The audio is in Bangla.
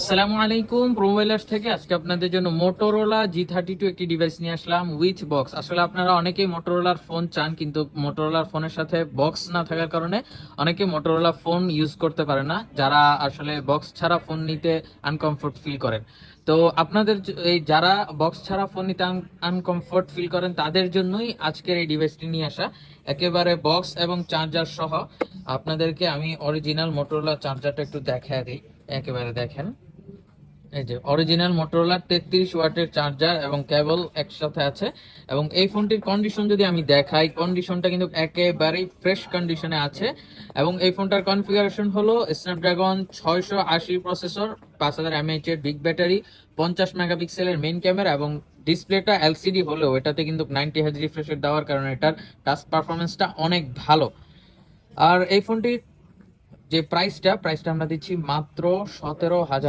আসসালামু আলাইকুম, প্রোমোবাইলার্স থেকে আজকে আপনাদের জন্য মোটোরোলা G32 একটি ডিভাইস নিয়ে আসলাম উইথ বক্স। আসলে আপনারা অনেকেই মোটোরোলার ফোন চান, কিন্তু মোটোরোলার ফোনের সাথে বক্স না থাকার কারণে অনেকে মোটোরোলা ফোন ইউজ করতে পারে না, যারা আসলে বক্স ছাড়া ফোন নিতে আনকমফোর্ট ফিল করেন। তো আপনাদের এই যারা বক্স ছাড়া ফোন নিতে আনকমফোর্ট ফিল করেন তাদের জন্যই আজকের এই ডিভাইসটি নিয়ে আসা, একেবারে বক্স এবং চার্জার সহ। আপনাদেরকে আমি অরিজিনাল মোটোরোলা চার্জারটা একটু দেখায় দিই। একেবারে দেখেন, এই যে অরিজিনাল মোটরোলা 33 ওয়াটের চার্জার এবং কেবল একসাথে আছে। এবং এই ফোনটির কন্ডিশন যদি আমি দেখাই, কন্ডিশনটা কিন্তু একেবারেই ফ্রেশ কন্ডিশনে আছে। এবং এই ফোনটার কনফিগারেশন হলো স্ন্যাপড্রাগন 680 প্রসেসর, 5000 mAh এর বিগ ব্যাটারি, 50 মেগাপিক্সেলের মেইন ক্যামেরা, এবং ডিসপ্লেটা এলসিডি হলেও এটাতে কিন্তু 90 Hz রিফ্রেশ রেট দেওয়ার কারণে এটার টাচ পারফরমেন্সটা অনেক ভালো। আর এই ফোনটির যে প্রাইসটা আমরা দিচ্ছি মাত্র 17,000।